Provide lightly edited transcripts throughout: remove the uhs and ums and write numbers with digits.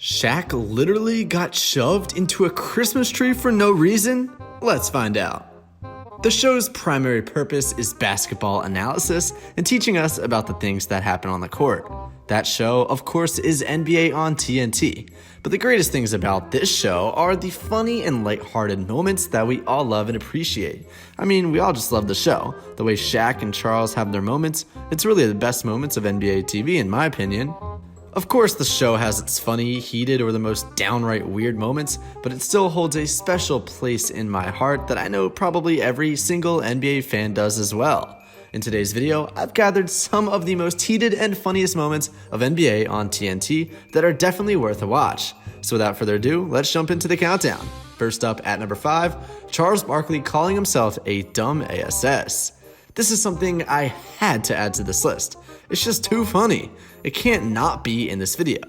Shaq literally got shoved into a Christmas tree for no reason? Let's find out. The show's primary purpose is basketball analysis and teaching us about the things that happen on the court. That show, of course, is NBA on TNT. But the greatest things about this show are the funny and lighthearted moments that we all love and appreciate. I mean, we all just love the show. The way Shaq and Charles have their moments, it's really the best moments of NBA TV in my opinion. Of course, the show has its funny, heated, or the most downright weird moments, but it still holds a special place in my heart that I know probably every single NBA fan does as well. In today's video, I've gathered some of the most heated and funniest moments of NBA on TNT that are definitely worth a watch. So without further ado, let's jump into the countdown. First up at number 5, Charles Barkley calling himself a dumb ASS. This is something I had to add to this list. It's just too funny. It can't not be in this video.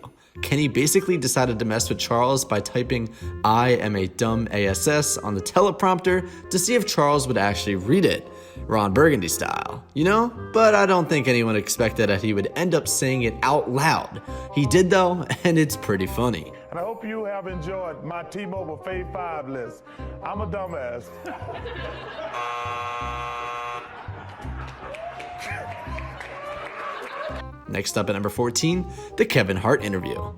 Kenny basically decided to mess with Charles by typing "I am a dumb ASS" on the teleprompter to see if Charles would actually read it, Ron Burgundy style, you know? But I don't think anyone expected that he would end up saying it out loud. He did though, and it's pretty funny. And I hope you have enjoyed my T-Mobile Fave 5 list. I'm a dumbass. Next up at number 14, the Kevin Hart interview.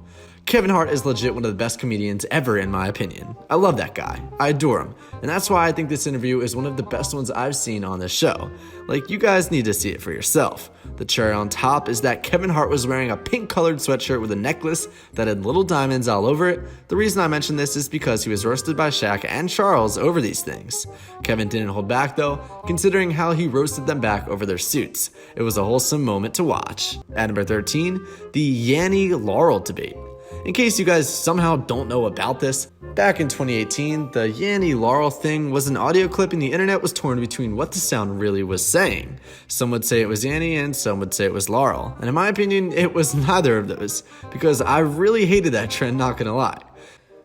Kevin Hart is legit one of the best comedians ever in my opinion. I love that guy. I adore him. And that's why I think this interview is one of the best ones I've seen on this show. Like, you guys need to see it for yourself. The cherry on top is that Kevin Hart was wearing a pink colored sweatshirt with a necklace that had little diamonds all over it. The reason I mention this is because he was roasted by Shaq and Charles over these things. Kevin didn't hold back though, considering how he roasted them back over their suits. It was a wholesome moment to watch. At number 13, the Yanni Laurel debate. In case you guys somehow don't know about this, back in 2018, the Yanni Laurel thing was an audio clip and the internet was torn between what the sound really was saying. Some would say it was Yanni and some would say it was Laurel. And in my opinion, it was neither of those, because I really hated that trend, not gonna lie.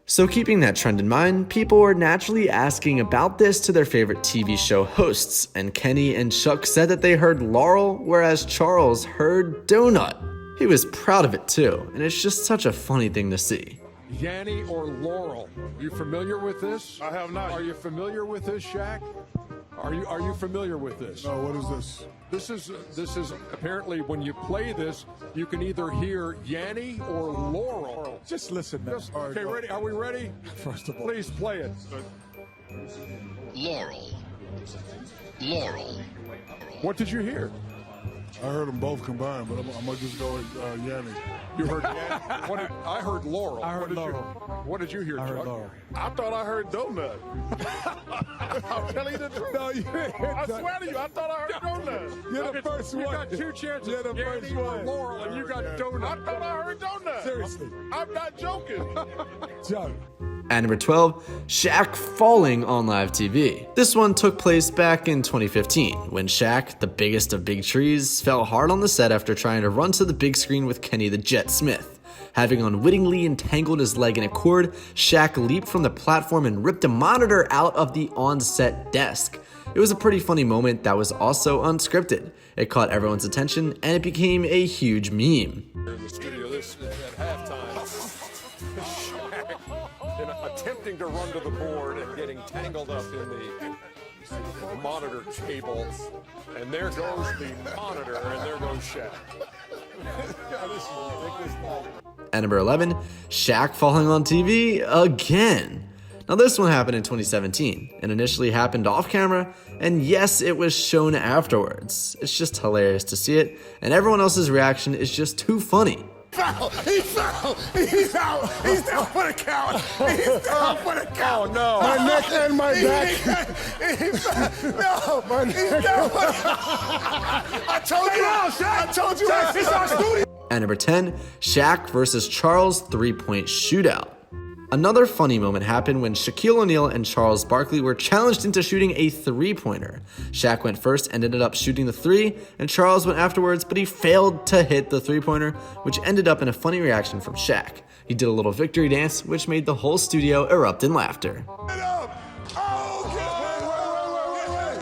So keeping that trend in mind, people were naturally asking about this to their favorite TV show hosts, and Kenny and Chuck said that they heard Laurel, whereas Charles heard Donut. He was proud of it too, and it's just such a funny thing to see. Yanni or Laurel, you familiar with this? I have not. Are you familiar with this, Shaq? Are you familiar with this? No, what is this? This is apparently when you play this, you can either hear Yanni or Laurel. Just listen, man. All right, okay, ready? Are we ready? First of all, Please play it. Laurel. Laurel. What did you hear? I heard them both combined, but I'm gonna just go with Yanni. You heard Yanni? I heard Laurel. I heard Laurel. What did you hear, I heard Chuck? Laurel. I thought I heard donut. I'm telling you the truth. No, you I swear to you, I thought I heard donut. You're the first You one. got two chances. You're the Yanni first or one. Laurel, and you got I donut. thought I heard donut. Seriously, I'm not joking. Joe. At number 12, Shaq falling on live TV. This one took place back in 2015, when Shaq, the biggest of big trees, fell hard on the set after trying to run to the big screen with Kenny the Jet Smith. Having unwittingly entangled his leg in a cord, Shaq leaped from the platform and ripped a monitor out of the on-set desk. It was a pretty funny moment that was also unscripted. It caught everyone's attention and it became a huge meme. In the studio, this at halftime. Shaq, attempting to run to the board and getting tangled up in the monitor cable. And there goes the monitor, and there goes Shaq. At number 11, Shaq falling on TV again. Now this one happened in 2017 and initially happened off camera, and yes, it was shown afterwards. It's just hilarious to see it, and everyone else's reaction is just too funny. Foul! He fell! He's out! He's down for the count! He's down for the count! No. My neck and my back. No! My He's neck. down for the I told you! I told you! This is our studio! At number 10, Shaq versus Charles 3-point shootout. Another funny moment happened when Shaquille O'Neal and Charles Barkley were challenged into shooting a three-pointer. Shaq went first and ended up shooting the three, and Charles went afterwards, but he failed to hit the three-pointer, which ended up in a funny reaction from Shaq. He did a little victory dance, which made the whole studio erupt in laughter. Get up! Oh, wait.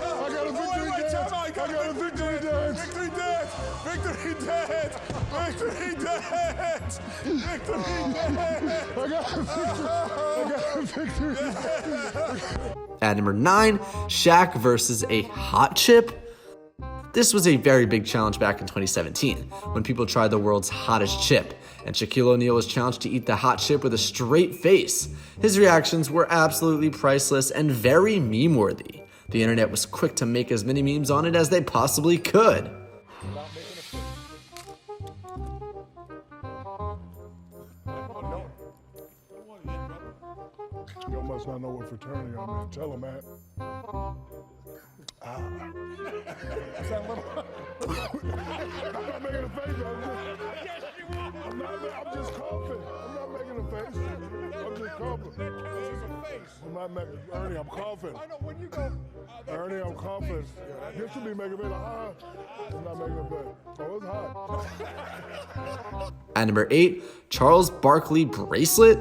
I got a victory dance. I got a victory dance. Victory dance! Victory dance! dance! Victory dance! Victory dance! I got a victory dance! At number 9, Shaq versus a hot chip. This was a very big challenge back in 2017 when people tried the world's hottest chip, and Shaquille O'Neal was challenged to eat the hot chip with a straight face. His reactions were absolutely priceless and very meme-worthy. The internet was quick to make as many memes on it as they possibly could. Y'all must not know what fraternity I'm in. Tell him, man. Is that little? I'm not making a face. I'm just coughing. I'm not making a face. I'm just coughing. I'm not making. Ernie, I'm coughing. I know when you go. Ernie, I'm coughing. You should be making me hot. I'm not making a face. Oh, it's hot. At number 8, Charles Barkley bracelet.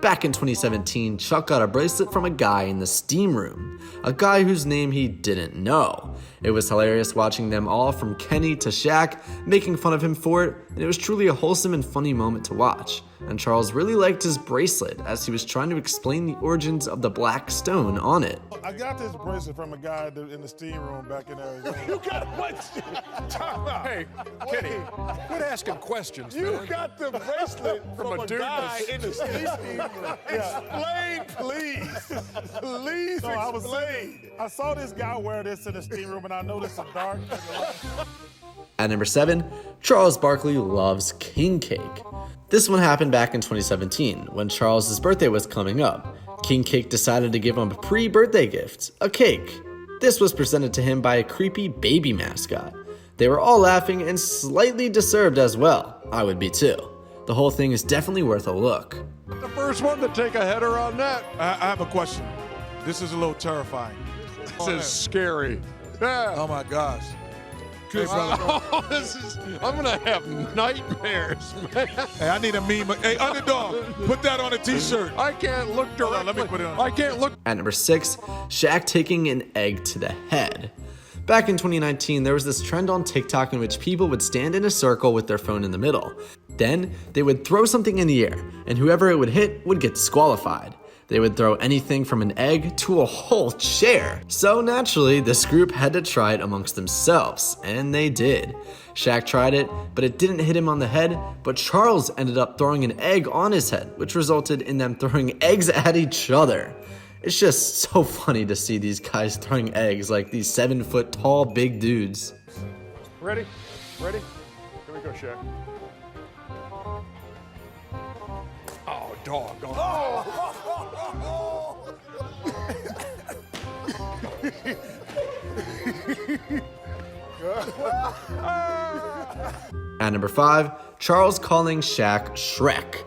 Back in 2017, Chuck got a bracelet from a guy in the steam room, a guy whose name he didn't know. It was hilarious watching them all, from Kenny to Shaq, making fun of him for it, and it was truly a wholesome and funny moment to watch. And Charles really liked his bracelet, as he was trying to explain the origins of the black stone on it. I got this bracelet from a guy in the steam room back in Arizona. You got what? Talk about. Hey, Kenny, quit asking questions, You man. got the bracelet from a dude guy in in the steam room. Explain, please. Please explain. I saw this guy wear this in the steam room, and I noticed a dark. At number 7, Charles Barkley loves king cake. This one happened back in 2017, when Charles' birthday was coming up. King Cake decided to give him a pre-birthday gift, a cake. This was presented to him by a creepy baby mascot. They were all laughing and slightly disturbed as well. I would be too. The whole thing is definitely worth a look. The first one to take a header on that. I have a question. This is a little terrifying. This is scary. Yeah. Oh my gosh. Good brother. Oh, I'm gonna have nightmares, man. Hey, I need a meme. Hey, Underdog, put that on a t-shirt. I can't look directly. on, let me put it on. I can't look. At number 6, Shaq taking an egg to the head. Back in 2019, there was this trend on TikTok in which people would stand in a circle with their phone in the middle. Then, they would throw something in the air, and whoever it would hit would get disqualified. They would throw anything from an egg to a whole chair. So naturally, this group had to try it amongst themselves, and they did. Shaq tried it, but it didn't hit him on the head, but Charles ended up throwing an egg on his head, which resulted in them throwing eggs at each other. It's just so funny to see these guys throwing eggs like these 7-foot tall big dudes. Ready? Ready? Here we go, Shaq. Oh, doggone. At number 5, Charles calling Shaq Shrek.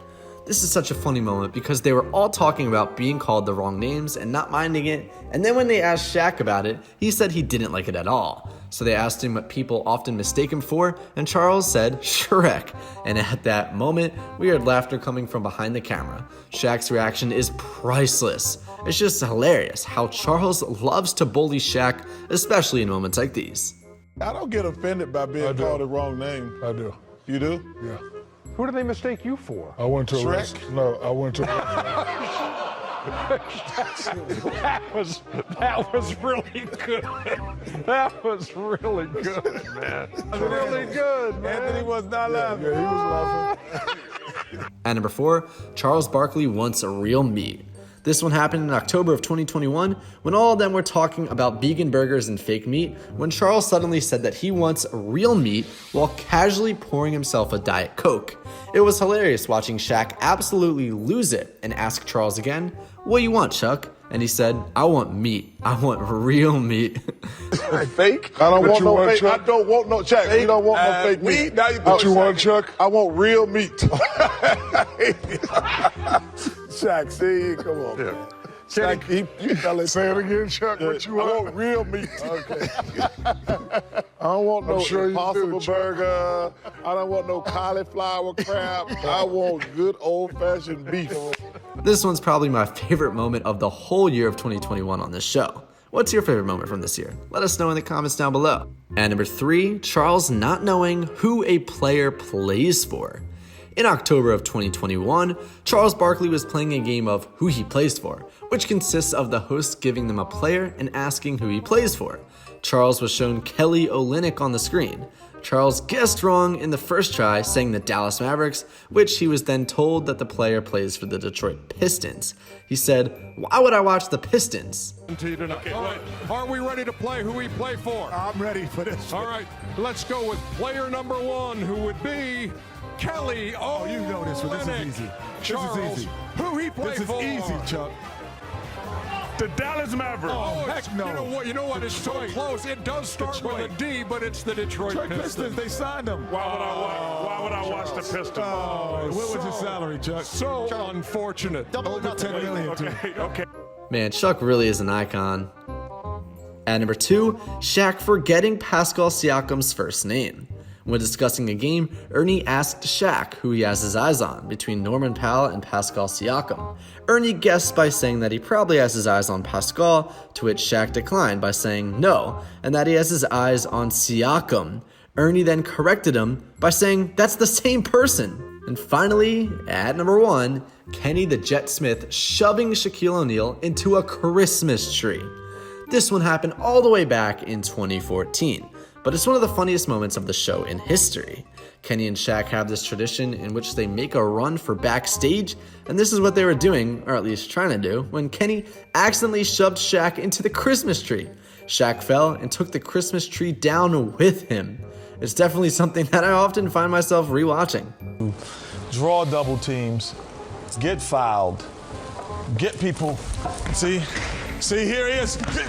This is such a funny moment because they were all talking about being called the wrong names and not minding it, and then when they asked Shaq about it, he said he didn't like it at all. So they asked him what people often mistake him for, and Charles said Shrek. And at that moment, we heard laughter coming from behind the camera. Shaq's reaction is priceless. It's just hilarious how Charles loves to bully Shaq, especially in moments like these. I don't get offended by being called the wrong name. I do. You do? Yeah. Who do they mistake you for? I went to a Shrek? No, I went to. That was really good. That was really good, man. Really good, man. Anthony was not laughing. Yeah, he was laughing. At number 4, Charles Barkley wants a real meat. This one happened in October of 2021 when all of them were talking about vegan burgers and fake meat, when Charles suddenly said that he wants real meat while casually pouring himself a Diet Coke. It was hilarious watching Shaq absolutely lose it and ask Charles again, "What do you want, Chuck?" And he said, "I want meat. I want real meat." Fake? I don't want you no want, fake. Chuck? I don't want no Chuck. We don't want no fake meat. Now you What you want, Chuck? I want real meat. Shaq, see, come on. Yeah. Shaq, you tell us. Say it again, Chuck. What you I want? want real meat. Okay. I don't want no sure you Impossible do, Chuck. Burger. I don't want no cauliflower crab. I want good old-fashioned beef. This one's probably my favorite moment of the whole year of 2021 on this show. What's your favorite moment from this year? Let us know in the comments down below. And number 3, Charles not knowing who a player plays for. In October of 2021, Charles Barkley was playing a game of Who He Plays For, which consists of the host giving them a player and asking who he plays for. Charles was shown Kelly Olynyk on the screen. Charles guessed wrong in the first try, saying the Dallas Mavericks, which he was then told that the player plays for the Detroit Pistons. He said, "Why would I watch the Pistons?" Okay, all right. Are we ready to play Who We Play For? I'm ready for this. All right, let's go with player number 1, who would be Kelly Olynyk. Oh, you know this one. This is easy. Charles, this is easy. who he play This is for? easy, Chuck. The Dallas Mavericks. Oh, heck no. You know what? It's so close. It does start with a D, but it's the Detroit Pistons. They signed him. Why would I watch the Pistons? Oh, what was his salary, Chuck? So unfortunate. Over 10 million. Okay. Man, Chuck really is an icon. At number 2, Shaq forgetting Pascal Siakam's first name. When discussing a game, Ernie asked Shaq who he has his eyes on between Norman Powell and Pascal Siakam. Ernie guessed by saying that he probably has his eyes on Pascal, to which Shaq declined by saying no, and that he has his eyes on Siakam. Ernie then corrected him by saying that's the same person. And finally, at number 1, Kenny the Jet Smith shoving Shaquille O'Neal into a Christmas tree. This one happened all the way back in 2014. But it's one of the funniest moments of the show in history. Kenny and Shaq have this tradition in which they make a run for backstage, and this is what they were doing, or at least trying to do, when Kenny accidentally shoved Shaq into the Christmas tree. Shaq fell and took the Christmas tree down with him. It's definitely something that I often find myself rewatching. Draw double teams, get fouled, get people, see here he is. Okay,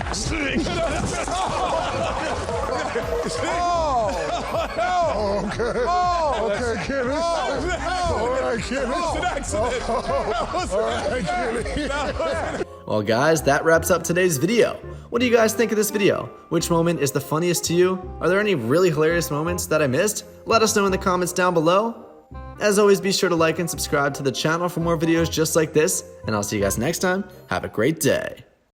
Kenny. All right, Kenny. Well guys, that wraps up today's video. What do you guys think of this video? Which moment is the funniest to you? Are there any really hilarious moments that I missed? Let us know in the comments down below. As always, be sure to like and subscribe to the channel for more videos just like this, and I'll see you guys next time. Have a great day.